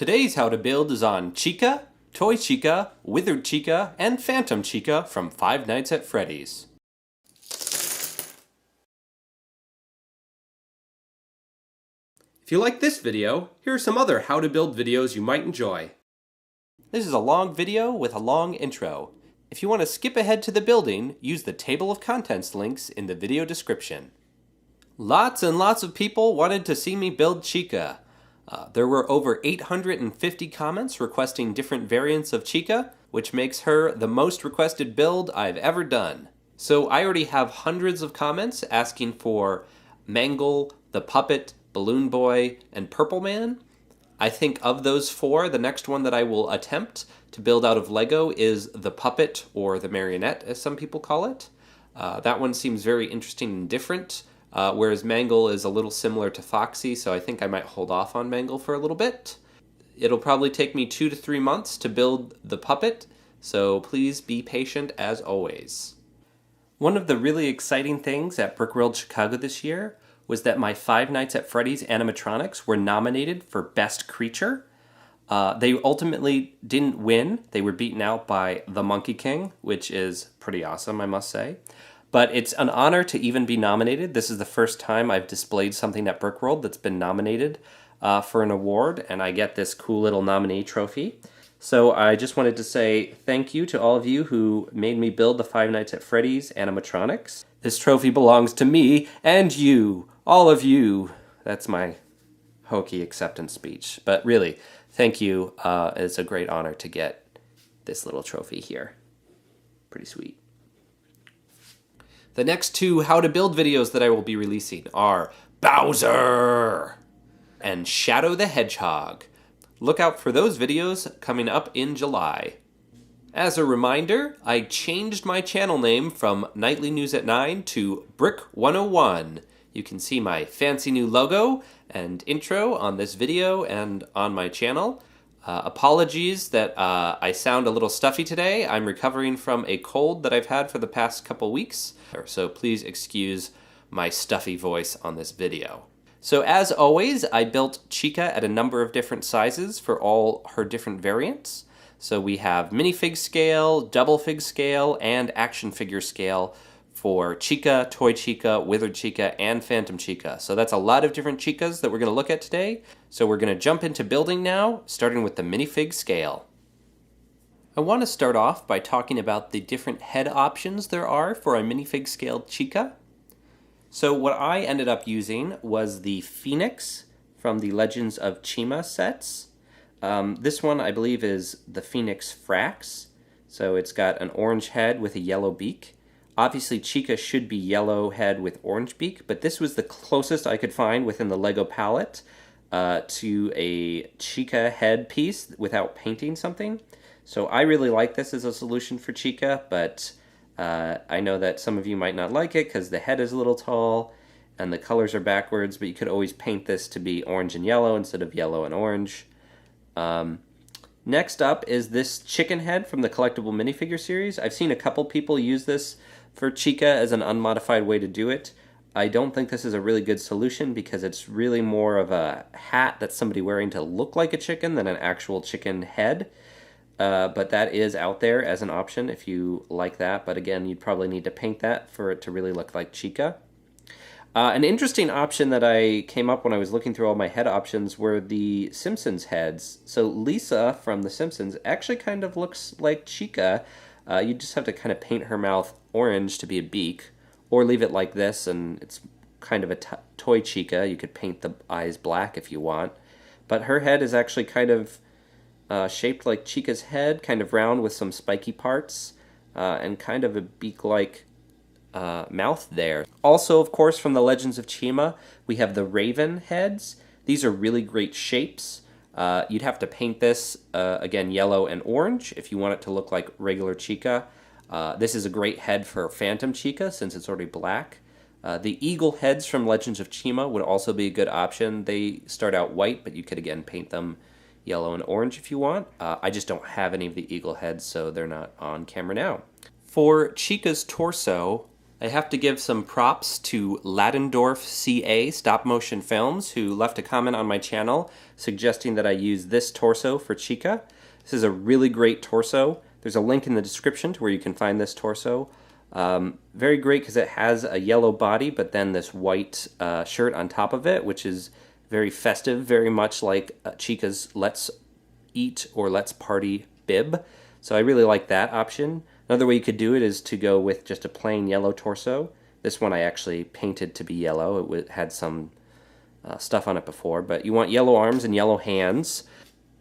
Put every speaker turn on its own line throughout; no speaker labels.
Today's how to build is on Chica, Toy Chica, Withered Chica, and Phantom Chica from Five Nights at Freddy's. If you like this video, here are some other how to build videos you might enjoy. This is a long video with a long intro. If you want to skip ahead to the building, use the table of contents links in the video description. Lots and lots of people wanted to see me build Chica. There were over 850 comments requesting different variants of Chica, which makes her the most requested build I've ever done. So I already have hundreds of comments asking for Mangle, the Puppet, Balloon Boy, and Purple Man. I think of those four, the next one that I will attempt to build out of Lego is the Puppet, or the Marionette as some people call it. That one seems very interesting and different. Whereas Mangle is a little similar to Foxy, so I think I might hold off on Mangle for a little bit. It'll probably take me 2 to 3 months to build the Puppet, so please be patient as always. One of the really exciting things at Brickworld Chicago this year was that my Five Nights at Freddy's animatronics were nominated for Best Creature. They ultimately didn't win. They were beaten out by the Monkey King, which is pretty awesome, I must say. But it's an honor to even be nominated. This is the first time I've displayed something at Brickworld that's been nominated for an award, and I get this cool little nominee trophy. So I just wanted to say thank you to all of you who made me build the Five Nights at Freddy's animatronics. This trophy belongs to me and you, all of you. That's my hokey acceptance speech. But really, thank you. It's a great honor to get this little trophy here. Pretty sweet. The next 2 how to build videos that I will be releasing are Bowser and Shadow the Hedgehog. Look out for those videos coming up in July. As a reminder, I changed my channel name from Nightly News at 9 to Brick 101. You can see my fancy new logo and intro on this video and on my channel. Apologies that I sound a little stuffy today. I'm recovering from a cold that I've had for the past couple weeks, so please excuse my stuffy voice on this video. So as always, I built Chica at a number of different sizes for all her different variants. So we have minifig scale, double fig scale, and action figure scale for Chica, Toy Chica, Withered Chica, and Phantom Chica. So that's a lot of different Chicas that we're going to look at today. So we're going to jump into building now, starting with the minifig scale. I want to start off by talking about the different head options there are for a minifig scaled Chica. So what I ended up using was the Phoenix from the Legends of Chima sets. This one I believe is the Phoenix Frax. So it's got an orange head with a yellow beak. Obviously, Chica should be yellow head with orange beak, but this was the closest I could find within the Lego palette to a Chica head piece without painting something. So I really like this as a solution for Chica, but I know that some of you might not like it because the head is a little tall and the colors are backwards, but you could always paint this to be orange and yellow instead of yellow and orange. Next up is this chicken head from the collectible minifigure series. I've seen a couple people use this for Chica as an unmodified way to do it. I don't think this is a really good solution because it's really more of a hat that's somebody wearing to look like a chicken than an actual chicken head. But that is out there as an option if you like that. But again, you'd probably need to paint that for it to really look like Chica. An interesting option that I came up when I was looking through all my head options were the Simpsons heads. So Lisa from The Simpsons actually kind of looks like Chica. You just have to kind of paint her mouth orange to be a beak, or leave it like this and it's kind of a toy Chica. You could paint the eyes black if you want. But her head is actually kind of shaped like Chica's head, kind of round with some spiky parts, and kind of a beak-like mouth there. Also, of course, from the Legends of Chima, we have the Raven heads. These are really great shapes. You'd have to paint this, again, yellow and orange if you want it to look like regular Chica. This is a great head for Phantom Chica since it's already black. The eagle heads from Legends of Chima would also be a good option. They start out white, but you could, again, paint them yellow and orange if you want. I just don't have any of the eagle heads, so they're not on camera now. For Chica's torso, I have to give some props to Ladendorf CA Stop Motion Films, who left a comment on my channel suggesting that I use this torso for Chica. This is a really great torso. There's a link in the description to where you can find this torso. Very great because it has a yellow body, but then this white shirt on top of it, which is very festive, very much like Chica's Let's Eat or Let's Party bib. So I really like that option. Another way you could do it is to go with just a plain yellow torso. This one I actually painted to be yellow. It had some stuff on it before, but you want yellow arms and yellow hands.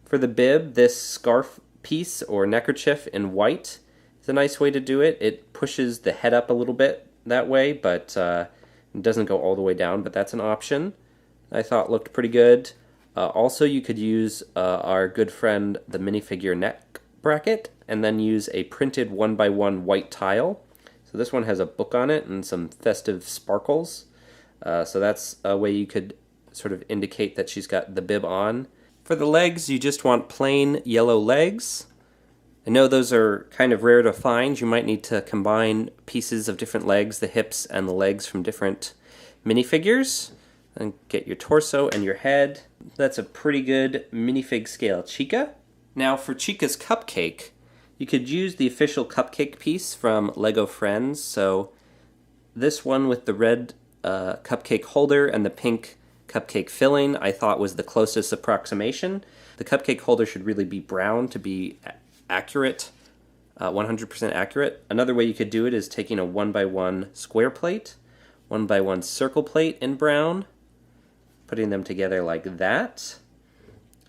For the bib, this scarf piece or neckerchief in white is a nice way to do it. It pushes the head up a little bit that way, but it doesn't go all the way down, but that's an option I thought looked pretty good. Also, you could use our good friend, the minifigure neck bracket, and then use a printed 1x1 white tile. So this one has a book on it and some festive sparkles. So that's a way you could sort of indicate that she's got the bib on. For the legs, you just want plain yellow legs. I know those are kind of rare to find. You might need to combine pieces of different legs, the hips and the legs from different minifigures, and get your torso and your head. That's a pretty good minifig scale Chica. Now for Chica's Cupcake, you could use the official Cupcake piece from Lego Friends. So this one with the red cupcake holder and the pink cupcake filling I thought was the closest approximation. The cupcake holder should really be brown to be accurate, 100% accurate. Another way you could do it is taking a 1x1 square plate, 1x1 circle plate in brown, putting them together like that,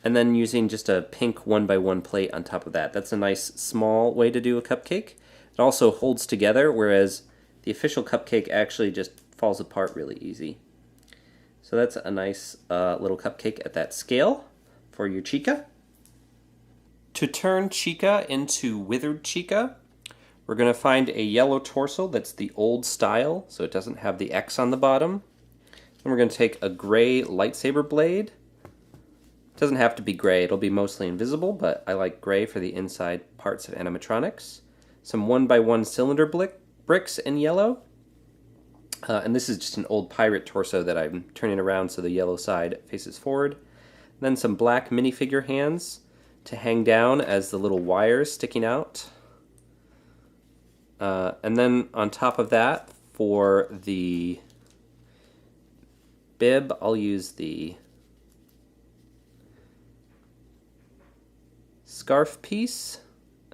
and then using just a pink 1x1 plate on top of that. That's a nice small way to do a cupcake. It also holds together, whereas the official cupcake actually just falls apart really easy. So that's a nice little cupcake at that scale for your Chica. To turn Chica into Withered Chica, we're going to find a yellow torso that's the old style, so it doesn't have the X on the bottom. Then we're going to take a gray lightsaber blade. It doesn't have to be gray, it'll be mostly invisible, but I like gray for the inside parts of animatronics. Some 1x1 cylinder bricks in yellow. And this is just an old pirate torso that I'm turning around so the yellow side faces forward. Then some black minifigure hands to hang down as the little wires sticking out. And then on top of that, for the bib, I'll use the scarf piece,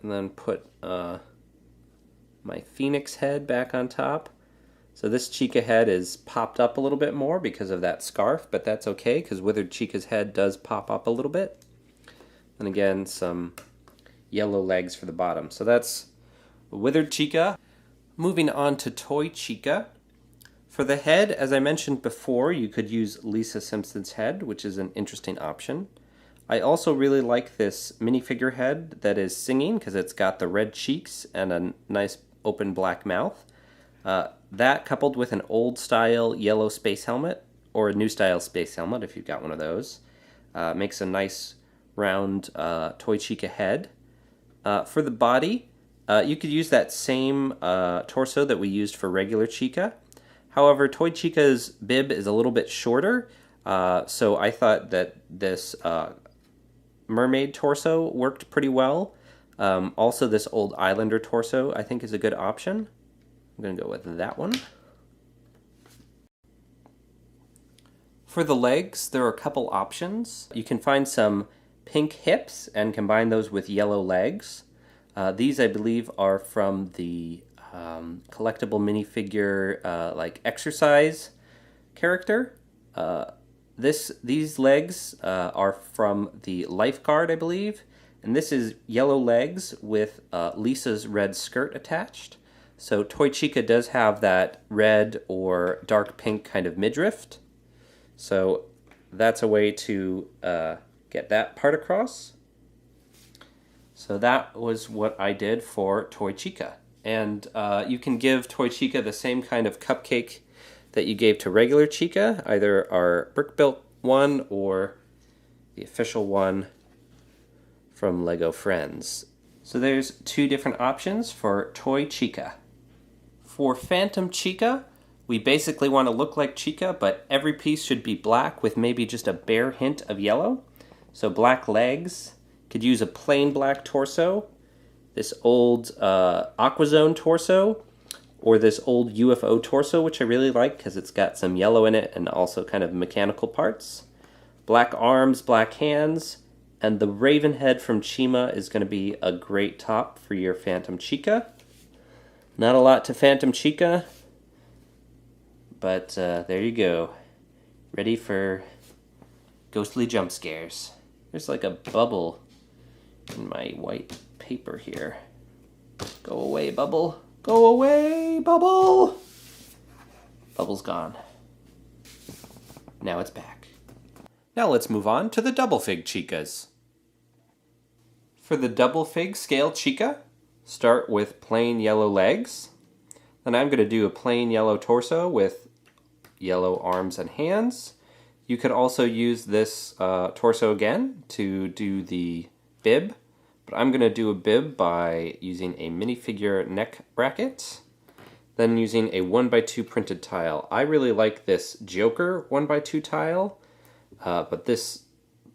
and then put my phoenix head back on top. So this Chica head is popped up a little bit more because of that scarf, but that's okay because Withered Chica's head does pop up a little bit. And again, some yellow legs for the bottom. So that's Withered Chica. Moving on to Toy Chica. For the head, as I mentioned before, you could use Lisa Simpson's head, which is an interesting option. I also really like this minifigure head that is singing because it's got the red cheeks and a nice open black mouth. That coupled with an old style yellow space helmet, or a new style space helmet if you've got one of those, makes a nice round Toy Chica head. For the body, you could use that same torso that we used for regular Chica. However, Toy Chica's bib is a little bit shorter, so I thought that this mermaid torso worked pretty well. Also, this old Islander torso I think is a good option. I'm going to go with that one. For the legs, there are a couple options. You can find some pink hips and combine those with yellow legs. These, I believe, are from the collectible minifigure like exercise character. These legs are from the lifeguard, I believe, and this is yellow legs with Lisa's red skirt attached. So Toy Chica does have that red or dark pink kind of midriff. So that's a way to get that part across. So that was what I did for Toy Chica. And you can give Toy Chica the same kind of cupcake that you gave to regular Chica, either our brick-built one or the official one from Lego Friends. So there's two different options for Toy Chica. For Phantom Chica, we basically want to look like Chica, but every piece should be black with maybe just a bare hint of yellow. So black legs, could use a plain black torso, this old Aquazone torso, or this old UFO torso, which I really like because it's got some yellow in it and also kind of mechanical parts. Black arms, black hands, and the raven head from Chima is going to be a great top for your Phantom Chica. Not a lot to Phantom Chica, but there you go. Ready for ghostly jump scares. There's like a bubble in my white paper here. Go away, bubble. Go away, bubble! Bubble's gone. Now it's back. Now let's move on to the double fig chicas. For the double fig scale chica, start with plain yellow legs. Then I'm going to do a plain yellow torso with yellow arms and hands. You could also use this torso again to do the bib. But I'm going to do a bib by using a minifigure neck bracket, then using a 1x2 printed tile. I really like this Joker 1x2 tile, but this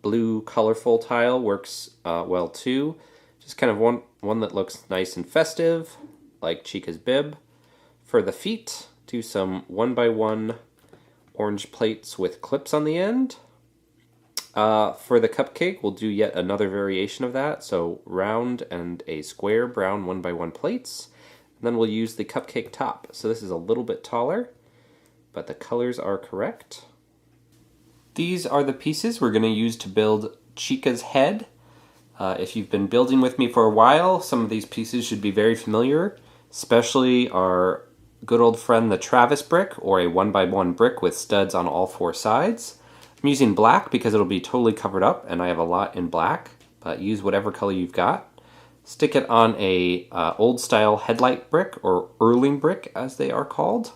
blue colorful tile works well too. Just kind of one that looks nice and festive, like Chica's bib. For the feet, do some 1x1 orange plates with clips on the end. For the cupcake, we'll do yet another variation of that, so round and a square brown 1x1 plates. And then we'll use the cupcake top. So this is a little bit taller, but the colors are correct. These are the pieces we're going to use to build Chica's head. If you've been building with me for a while, some of these pieces should be very familiar, especially our good old friend the Travis brick, or a 1x1 brick with studs on all four sides. I'm using black because it'll be totally covered up, and I have a lot in black, but use whatever color you've got. Stick it on a old style headlight brick, or Erling brick as they are called.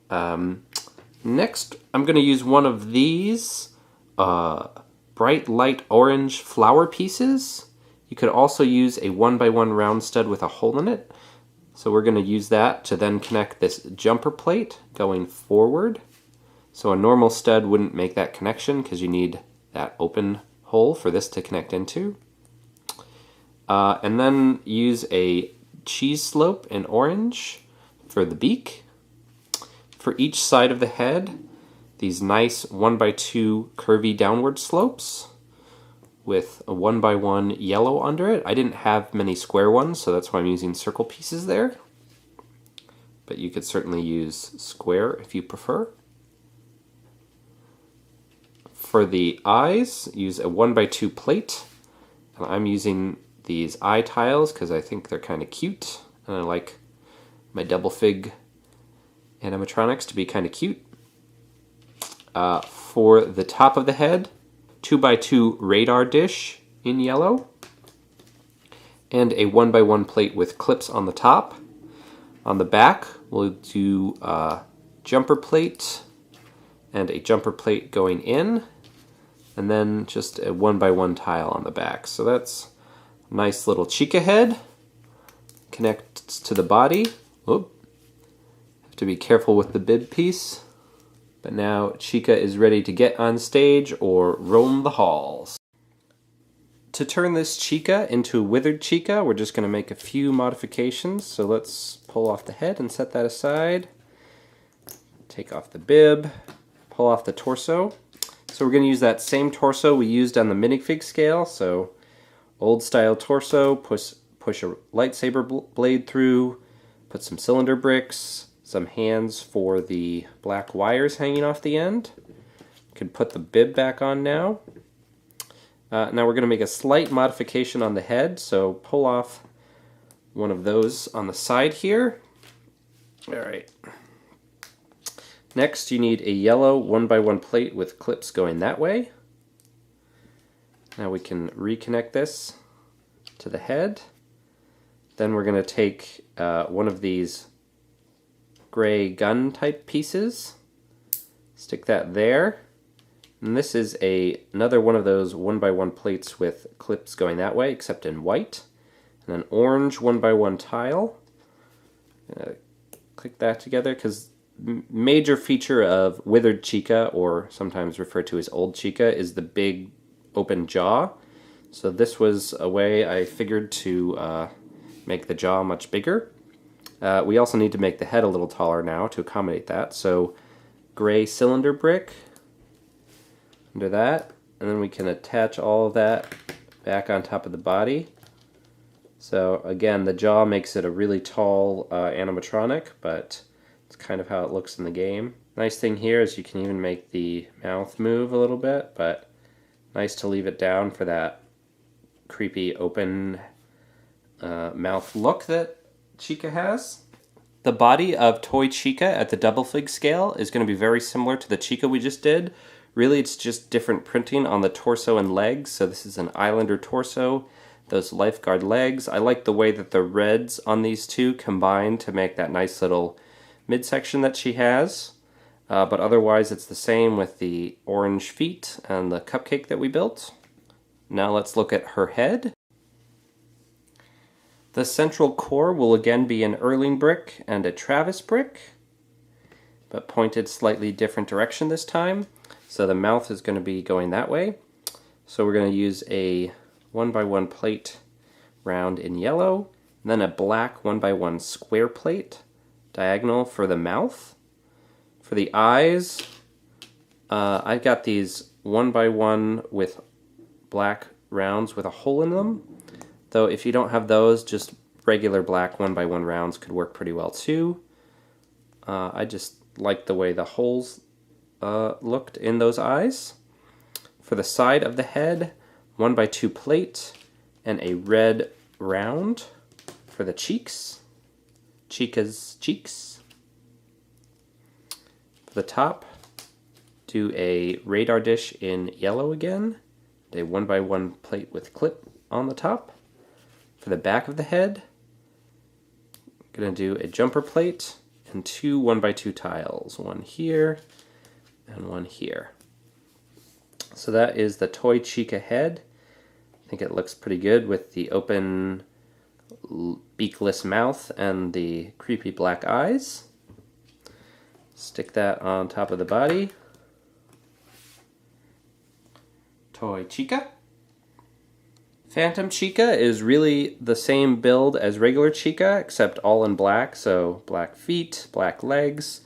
Next, I'm going to use one of these bright light orange flower pieces. You could also use a 1x1 round stud with a hole in it. So we're going to use that to then connect this jumper plate going forward. So a normal stud wouldn't make that connection because you need that open hole for this to connect into. And then use a cheese slope in orange for the beak. For each side of the head, these nice 1x2 curvy downward slopes with a 1x1 yellow under it. I didn't have many square ones, so that's why I'm using circle pieces there. But you could certainly use square if you prefer. For the eyes, use a 1x2 plate. And I'm using these eye tiles because I think they're kind of cute. And I like my double fig animatronics to be kind of cute. For the top of the head, 2x2 radar dish in yellow. And a 1x1 plate with clips on the top. On the back, we'll do a jumper plate and a jumper plate going in. And then just a 1x1 tile on the back. So that's a nice little Chica head. Connects to the body. Whoop. Have to be careful with the bib piece. But now Chica is ready to get on stage or roam the halls. To turn this Chica into Withered Chica, we're just going to make a few modifications. So let's pull off the head and set that aside. Take off the bib. Pull off the torso. So we're going to use that same torso we used on the minifig scale. So old style torso, push a lightsaber blade through, put some cylinder bricks, some hands for the black wires hanging off the end. You can put the bib back on now. Now we're going to make a slight modification on the head. So pull off one of those on the side here. All right. Next, you need a yellow 1x1 plate with clips going that way. Now we can reconnect this to the head. Then we're going to take one of these gray gun type pieces, stick that there. And this is another one of those 1x1 plates with clips going that way, except in white. And an orange 1x1 tile. click that together, because major feature of Withered Chica, or sometimes referred to as Old Chica, is the big open jaw. So this was a way I figured to make the jaw much bigger. We also need to make the head a little taller now to accommodate that. So gray cylinder brick under that, and then we can attach all of that back on top of the body. So again, the jaw makes it a really tall animatronic, but it's kind of how it looks in the game. Nice thing here is you can even make the mouth move a little bit, but nice to leave it down for that creepy open mouth look that Chica has. The body of Toy Chica at the double fig scale is going to be very similar to the Chica we just did. Really, it's just different printing on the torso and legs. So this is an Islander torso, those lifeguard legs. I like the way that the reds on these two combine to make that nice little midsection that she has. But otherwise it's the same with the orange feet and the cupcake that we built. Now let's look at her head. The central core will again be an Erling brick and a Travis brick, but pointed slightly different direction this time. So the mouth is going to be going that way. So we're going to use a 1x1 plate round in yellow, and then a black 1x1 square plate diagonal for the mouth. For the eyes, I've got these 1x1 with black rounds with a hole in them. Though if you don't have those, just regular black 1x1 rounds could work pretty well too. I just like the way the holes looked in those eyes. For the side of the head, 1x2 plate and a red round for the cheeks. Chica's cheeks. For the top, do a radar dish in yellow again. A 1x1 plate with clip on the top. For the back of the head, I'm going to do a jumper plate and two 1x2 tiles. One here and one here. So that is the Toy Chica head. I think it looks pretty good with the open beakless mouth and the creepy black eyes. Stick that on top of the body. Toy Chica. Phantom Chica is really the same build as regular Chica, except all in black, so black feet, black legs.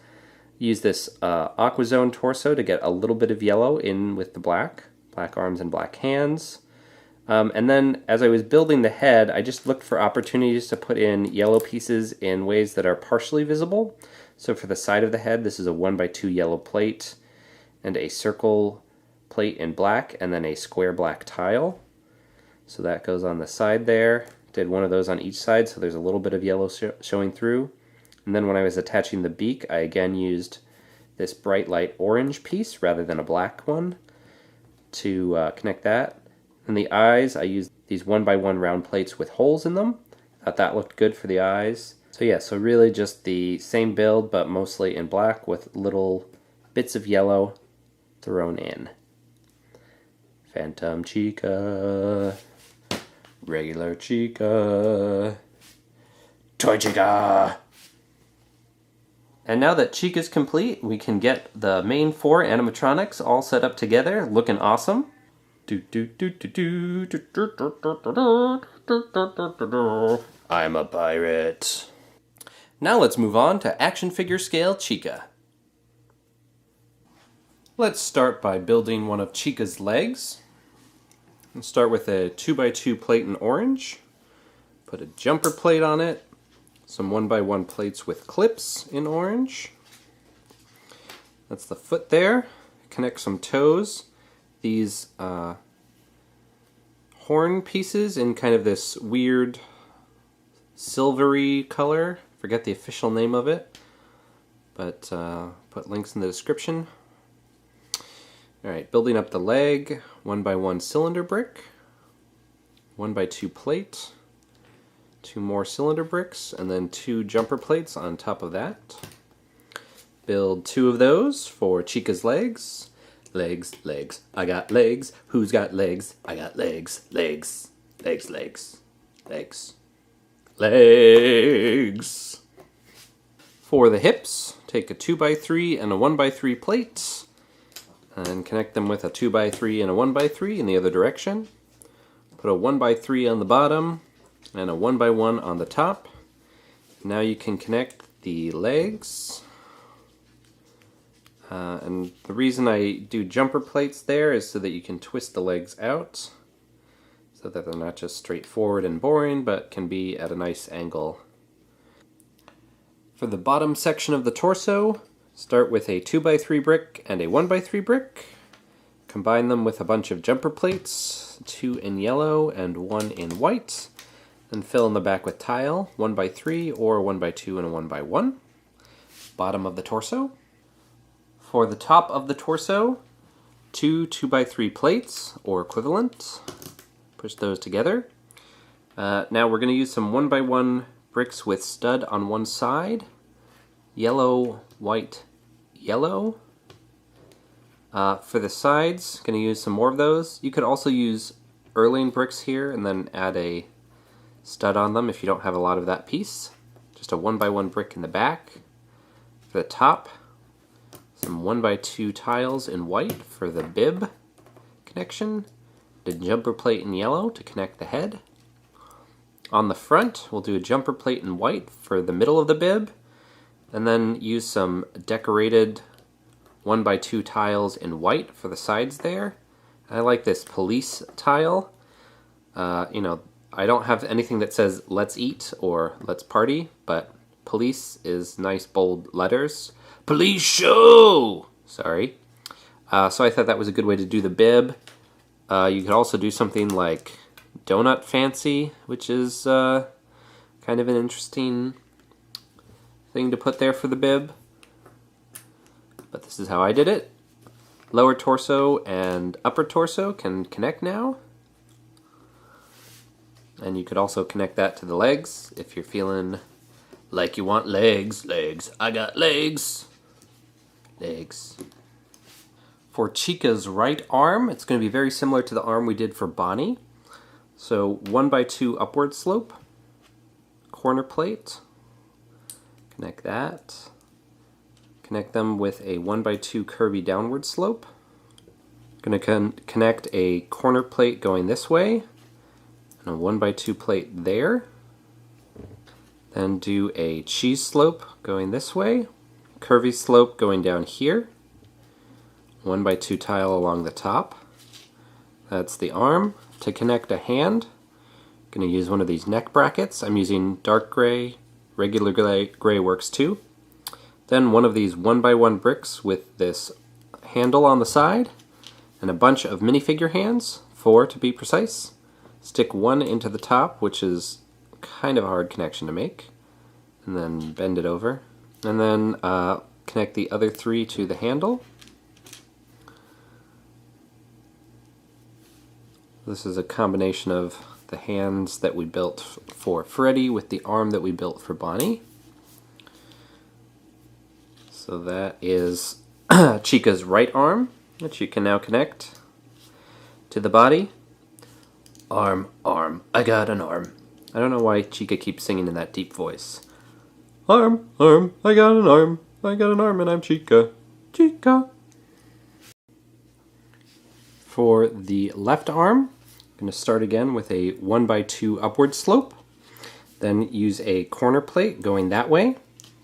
Use this Aquazone torso to get a little bit of yellow in with the black arms and black hands. And then as I was building the head, I just looked for opportunities to put in yellow pieces in ways that are partially visible. So for the side of the head, this is a 1x2 yellow plate and a circle plate in black, and then a square black tile. So that goes on the side there. Did one of those on each side, so there's a little bit of yellow showing through. And then when I was attaching the beak, I again used this bright light orange piece rather than a black one to connect that. And the eyes, I used these 1x1 round plates with holes in them. Thought that looked good for the eyes. So yeah, so really just the same build, but mostly in black with little bits of yellow thrown in. Phantom Chica, regular Chica, Toy Chica. And now that Chica's complete, we can get the main four animatronics all set up together, looking awesome. I'm a pirate. Now let's move on to action figure scale Chica. Let's start by building one of Chica's legs. Let's start with a 2x2 plate in orange. Put a jumper plate on it. Some 1x1 plates with clips in orange. That's the foot there. Connect some toes. These horn pieces in kind of this weird silvery color. Forget the official name of it, but put links in the description. Alright, building up the leg, 1x1 cylinder brick, 1x2 plate, 2 more cylinder bricks, and then 2 jumper plates on top of that. Build 2 of those for Chica's legs. Legs, legs, I got legs. Who's got legs? I got legs, legs, legs, legs, legs, legs. For the hips, take a 2x3 and a 1x3 plate and connect them with a 2x3 and a 1x3 in the other direction. Put a 1x3 on the bottom and a 1x1 on the top. Now you can connect the legs. And the reason I do jumper plates there is so that you can twist the legs out so that they're not just straightforward and boring, but can be at a nice angle. For the bottom section of the torso, start with a 2x3 brick and a 1x3 brick. Combine them with a bunch of jumper plates, 2 in yellow and 1 in white. Then fill in the back with tile, 1x3 or 1x2 and a 1x1. Bottom of the torso. For the top of the torso, 2 2x3 plates or equivalent. Push those together. Now we're going to use some 1x1 bricks with stud on one side. Yellow, white, yellow. For the sides, going to use some more of those. You could also use Erling bricks here and then add a stud on them if you don't have a lot of that piece. Just a 1x1 brick in the back. For the top, some 1x2 tiles in white for the bib connection. The jumper plate in yellow to connect the head. On the front, we'll do a jumper plate in white for the middle of the bib, and then use some decorated 1x2 tiles in white for the sides there. I like this police tile. I don't have anything that says let's eat or let's party, but police is nice bold letters. Police show! Sorry. So I thought that was a good way to do the bib. You could also do something like donut fancy, which is kind of an interesting thing to put there for the bib. But this is how I did it. Lower torso and upper torso can connect now. And you could also connect that to the legs if you're feeling like you want legs. Legs. I got legs. Legs. For Chica's right arm, it's going to be very similar to the arm we did for Bonnie. So 1x2 upward slope, corner plate, connect that. Connect them with a 1x2 curvy downward slope. Going to connect a corner plate going this way, and a 1x2 plate there. Then do a cheese slope going this way, curvy slope going down here, 1x2 tile along the top. That's the arm. To connect a hand, I'm going to use one of these neck brackets. I'm using dark gray, regular gray works too. Then one of these 1x1 bricks with this handle on the side, and a bunch of minifigure hands, 4 to be precise. Stick one into the top, which is kind of a hard connection to make, and then bend it over. And then connect the other 3 to the handle. This is a combination of the hands that we built for Freddy with the arm that we built for Bonnie. So that is Chica's right arm, which you can now connect to the body. Arm, arm, I got an arm. I don't know why Chica keeps singing in that deep voice. Arm, arm, I got an arm. I got an arm and I'm Chica. Chica. For the left arm, I'm going to start again with a 1x2 upward slope. Then use a corner plate going that way.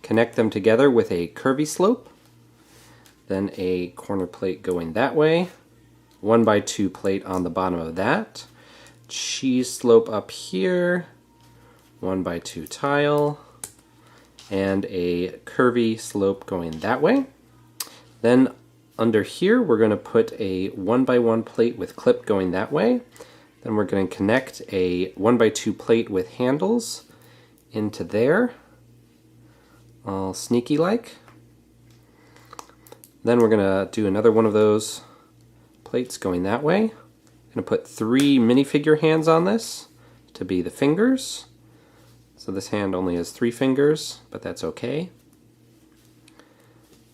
Connect them together with a curvy slope. Then a corner plate going that way. 1x2 plate on the bottom of that. Cheese slope up here. 1x2 tile. And a curvy slope going that way. Then under here, we're going to put a 1x1 plate with clip going that way. Then we're going to connect a 1x2 plate with handles into there, all sneaky like. Then we're going to do another one of those plates going that way. I'm going to put 3 minifigure hands on this to be the fingers. So this hand only has 3 fingers, but that's okay.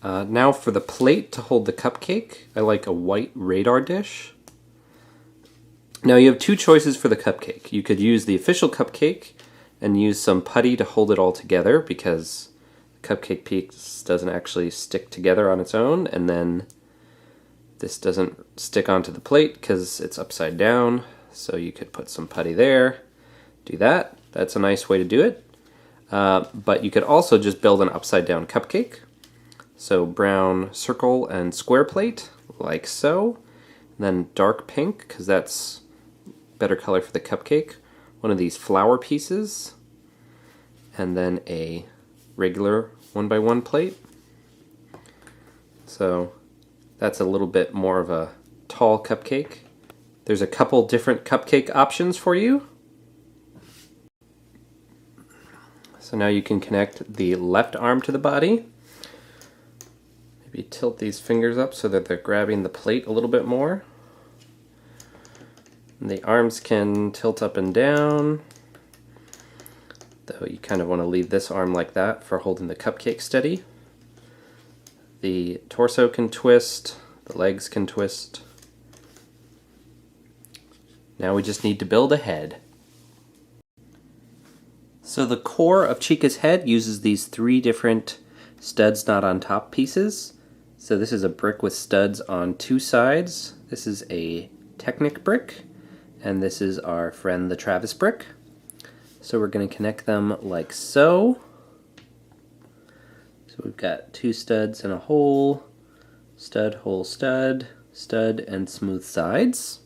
Now for the plate to hold the cupcake, I like a white radar dish. Now you have 2 choices for the cupcake. You could use the official cupcake and use some putty to hold it all together because cupcake piece doesn't actually stick together on its own, and then this doesn't stick onto the plate because it's upside down, so you could put some putty there, do that. That's a nice way to do it. But you could also just build an upside down cupcake. So brown circle and square plate, like so. And then dark pink, because that's better color for the cupcake. One of these flower pieces. And then a regular 1x1 plate. So that's a little bit more of a tall cupcake. There's a couple different cupcake options for you. So now you can connect the left arm to the body. Maybe tilt these fingers up so that they're grabbing the plate a little bit more. And the arms can tilt up and down, though you kind of want to leave this arm like that for holding the cupcake steady. The torso can twist, the legs can twist. Now we just need to build a head. So the core of Chica's head uses these 3 different studs not on top pieces. So this is a brick with studs on 2 sides. This is a Technic brick, and this is our friend the Travis brick. So we're going to connect them like so. So we've got 2 studs and a hole, stud, hole, stud, stud, and smooth sides.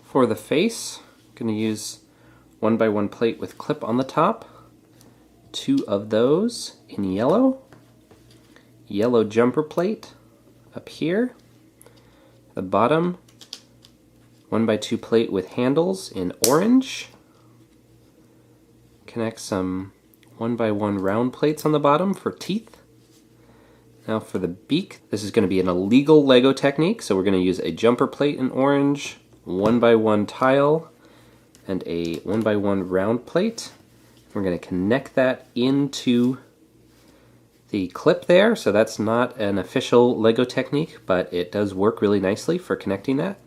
For the face, I'm going to use 1x1 plate with clip on the top, 2 of those in yellow, yellow jumper plate up here, the bottom 1x2 plate with handles in orange, connect some 1x1 round plates on the bottom for teeth. Now for the beak, this is going to be an illegal Lego technique, so we're going to use a jumper plate in orange, 1x1 tile, and a 1x1 round plate. We're going to connect that into the clip there, so that's not an official Lego technique, but it does work really nicely for connecting that.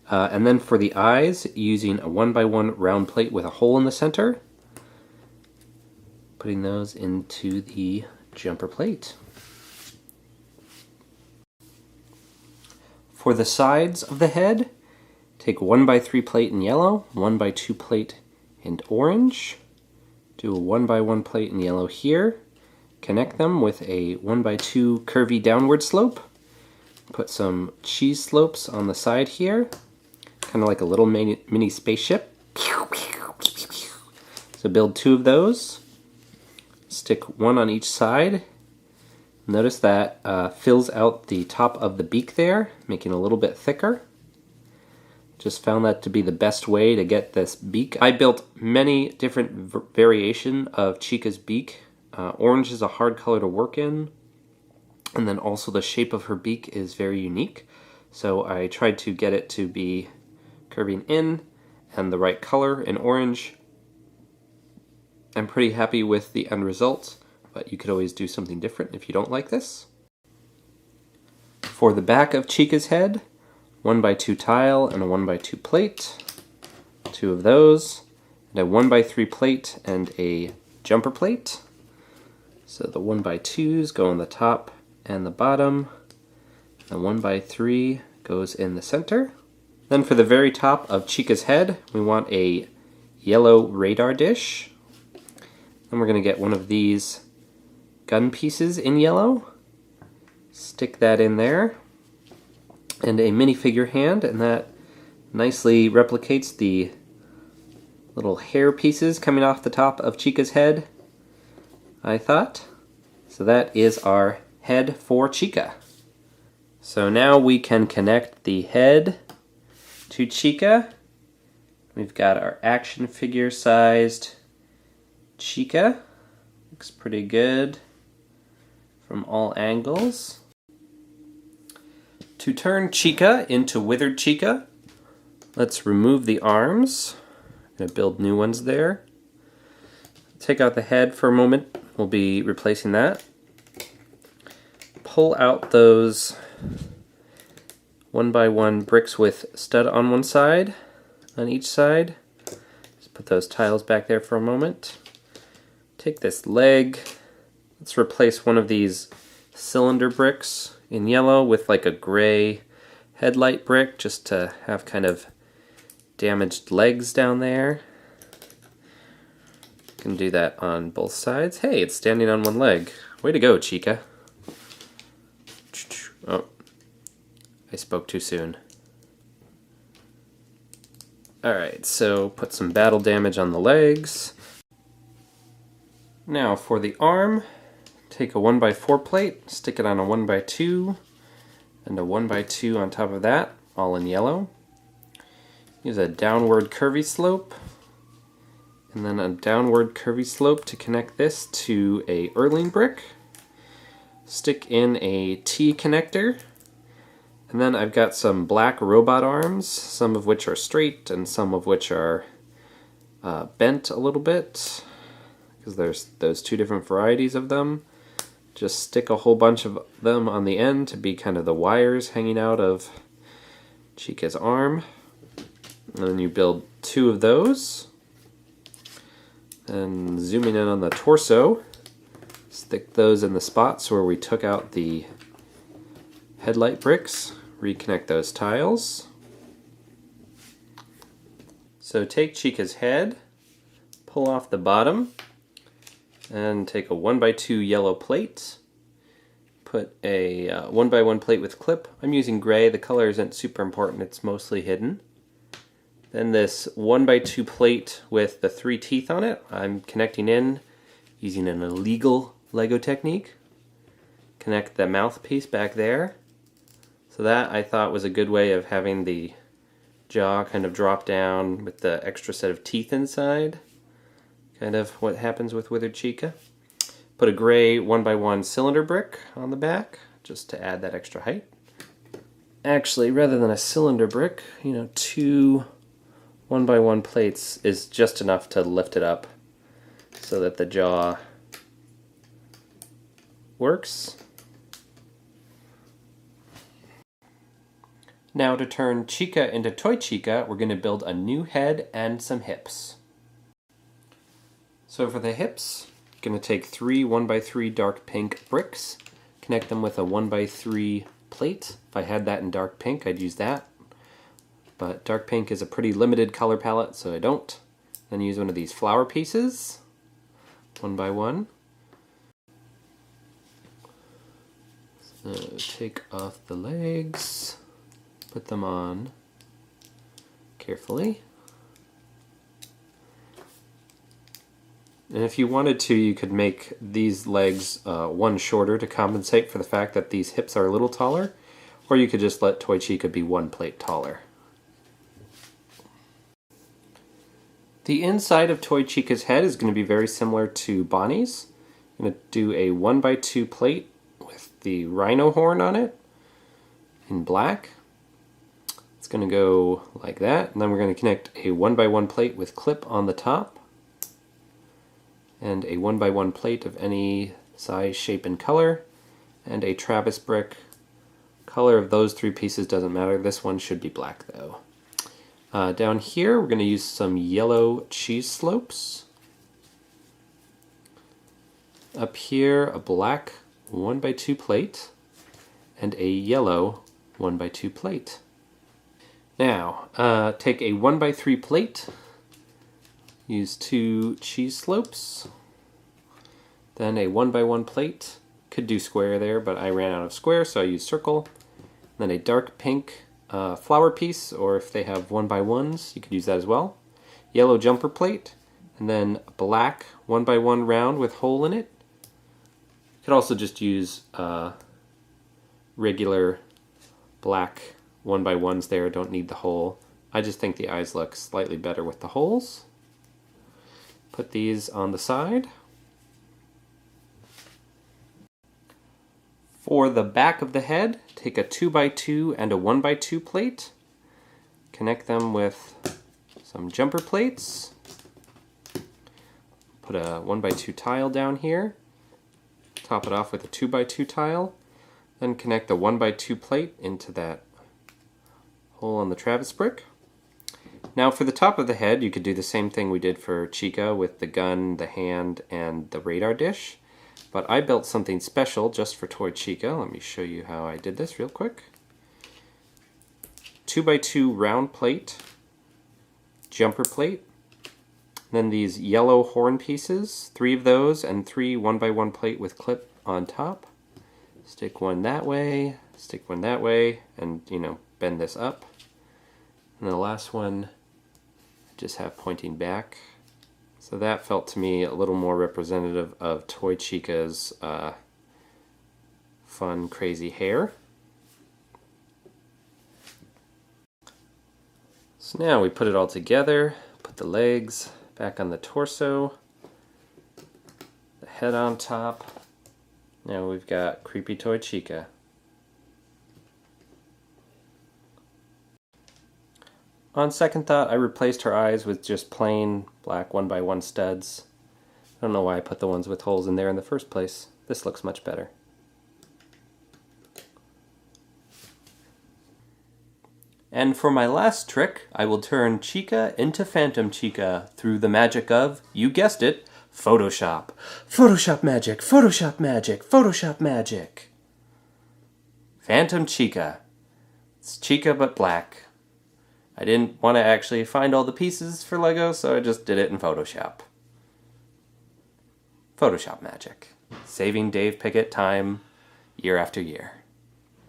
And then for the eyes, using a 1x1 round plate with a hole in the center, putting those into the jumper plate. For the sides of the head, take 1x3 plate in yellow, 1x2 plate in orange, do a 1x1 plate in yellow here, connect them with a 1x2 curvy downward slope, put some cheese slopes on the side here, kind of like a little mini spaceship. So build 2 of those, stick 1 on each side. Notice that fills out the top of the beak there, making it a little bit thicker. Just found that to be the best way to get this beak. I built many different variation of Chica's beak. Orange is a hard color to work in, and then also the shape of her beak is very unique. So I tried to get it to be curving in and the right color in orange. I'm pretty happy with the end result, but you could always do something different if you don't like this. For the back of Chica's head, 1x2 tile and a 1x2 plate, 2 of those, and a 1x3 plate and a jumper plate. So the 1x2s go on the top and the bottom, and 1x3 goes in the center. Then for the very top of Chica's head, we want a yellow radar dish. Then we're going to get one of these gun pieces in yellow, stick that in there, and a minifigure hand, and that nicely replicates the little hair pieces coming off the top of Chica's head, I thought. So that is our head for Chica. So now we can connect the head to Chica. We've got our action figure sized Chica. Looks pretty good from all angles. To turn Chica into Withered Chica, let's remove the arms. I'm going to build new ones there. Take out the head for a moment. We'll be replacing that. Pull out those 1x1 bricks with stud on one side, on each side. Just put those tiles back there for a moment. take this leg, let's replace one of these cylinder bricks in yellow with like a gray headlight brick just to have kind of damaged legs down there. Can do that on both sides. Hey, it's standing on one leg. Way to go, Chica. Oh, I spoke too soon. Alright, so put some battle damage on the legs. Now for the arm, take a 1x4 plate, stick it on a 1x2, and a 1x2 on top of that, all in yellow. Use a downward curvy slope, and then a downward curvy slope to connect this to a Erling brick. Stick in a T connector, and then I've got some black robot arms, some of which are straight and some of which are bent a little bit, because there's those two different varieties of them. Just stick a whole bunch of them on the end to be kind of the wires hanging out of Chica's arm. And then you build two of those. And zooming in on the torso, stick those in the spots where we took out the headlight bricks. Reconnect those tiles. So take Chica's head, pull off the bottom, and take a 1x2 yellow plate. Put a 1x1 plate with clip. I'm using gray. The color isn't super important. It's mostly hidden. Then this 1x2 plate with the 3 teeth on it, I'm connecting in using an illegal Lego technique. Connect the mouthpiece back there. So that I thought was a good way of having the jaw kind of drop down with the extra set of teeth inside. Kind of what happens with Withered Chica. Put a gray 1x1 cylinder brick on the back just to add that extra height. Actually, rather than a cylinder brick, two 1x1 plates is just enough to lift it up so that the jaw works. Now to turn Chica into Toy Chica, we're going to build a new head and some hips. So for the hips, I'm going to take 3 1x3 dark pink bricks, connect them with a 1x3 plate. If I had that in dark pink, I'd use that. But dark pink is a pretty limited color palette, so I don't. Then use one of these flower pieces, 1x1. So take off the legs, put them on carefully. And if you wanted to, you could make these legs one shorter to compensate for the fact that these hips are a little taller, or you could just let Toy Chica be one plate taller. The inside of Toy Chica's head is going to be very similar to Bonnie's. I'm going to do a 1x2 plate with the rhino horn on it in black. It's going to go like that, and then we're going to connect a 1x1 plate with clip on the top, and a 1x1 plate of any size, shape, and color, and a Travis brick. Color of those 3 pieces doesn't matter. This one should be black though. Down here we're going to use some yellow cheese slopes. Up here a black 1x2 plate and a yellow 1x2 plate. Now take a 1x3 plate, use 2 cheese slopes, then a 1x1 plate. Could do square there, but I ran out of square, so I used circle. Then a dark pink flower piece, or if they have 1x1s, you could use that as well. Yellow jumper plate, and then a black 1x1 round with hole in it. You could also just use regular black 1x1s there, don't need the hole. I just think the eyes look slightly better with the holes. Put these on the side. For the back of the head, take a 2x2 and a 1x2 plate. Connect them with some jumper plates. Put a 1x2 tile down here. Top it off with a 2x2 tile. Then connect the 1x2 plate into that hole on the Travis brick. Now for the top of the head, you could do the same thing we did for Chica with the gun, the hand, and the radar dish. But I built something special just for Toy Chica. Let me show you how I did this real quick. 2x2 round plate, jumper plate, then these yellow horn pieces, 3 of those, and 3 1x1 plate with clip on top. Stick one that way, stick one that way, and bend this up. And the last one just have pointing back. So that felt to me a little more representative of Toy Chica's fun, crazy hair. So now we put it all together, put the legs back on the torso, the head on top. Now we've got creepy Toy Chica. On second thought, I replaced her eyes with just plain black 1x1 studs. I don't know why I put the ones with holes in there in the first place. This looks much better. And for my last trick, I will turn Chica into Phantom Chica through the magic of, you guessed it, Photoshop. Photoshop magic, Photoshop magic, Photoshop magic. Phantom Chica. It's Chica but black. I didn't want to actually find all the pieces for Lego, so I just did it in Photoshop. Photoshop magic. Saving Dave Pickett time year after year.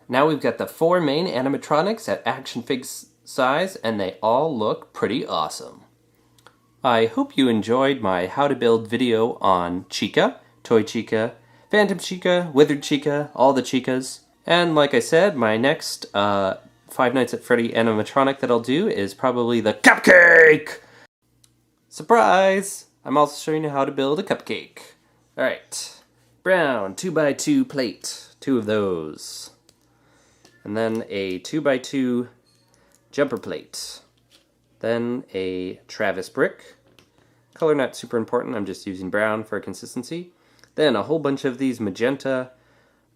Now we've got the 4 main animatronics at action fig size, and they all look pretty awesome. I hope you enjoyed my how to build video on Chica, Toy Chica, Phantom Chica, Withered Chica, all the Chicas. And like I said, my next Five Nights at Freddy animatronic that I'll do is probably the Cupcake! Surprise! I'm also showing you how to build a cupcake. Alright, brown 2x2 plate, 2 of those. And then a 2x2 jumper plate. Then a Travis brick. Color not super important, I'm just using brown for consistency. Then a whole bunch of these magenta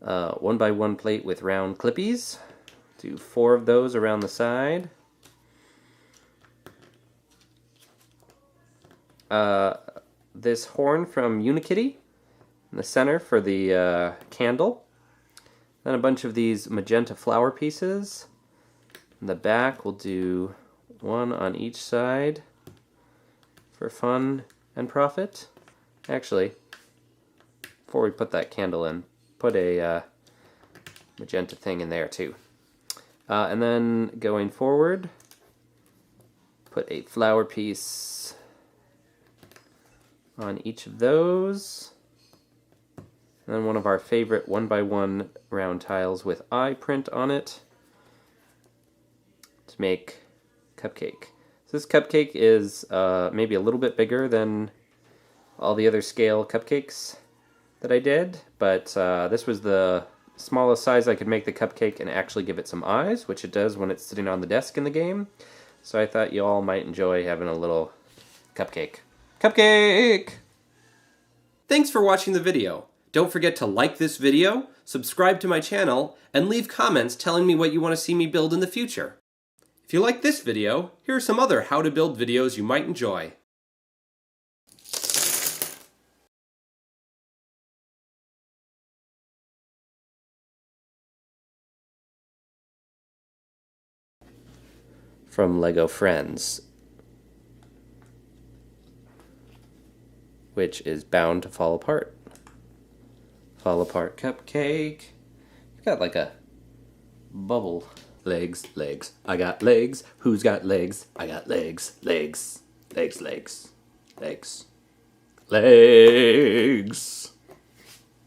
1x1 plate with round clippies. Do 4 of those around the side. This horn from Unikitty in the center for the candle. Then a bunch of these magenta flower pieces. In the back we'll do 1 on each side for fun and profit. Actually, before we put that candle in, put a magenta thing in there too. And then going forward, put a flower piece on each of those. And then one of our favorite 1x1 round tiles with eye print on it to make Cupcake. So this Cupcake is maybe a little bit bigger than all the other scale cupcakes that I did, but this was the smallest size I could make the cupcake and actually give it some eyes, which it does when it's sitting on the desk in the game. So I thought you all might enjoy having a little cupcake. Cupcake! Thanks for watching the video. Don't forget to like this video, subscribe to my channel, and leave comments telling me what you want to see me build in the future. If you like this video, here are some other how to build videos you might enjoy. From Lego Friends, which is bound to fall apart. Fall apart cupcake. You've got like a bubble. Legs, legs. I got legs. Who's got legs? I got legs, legs, legs, legs, legs, legs.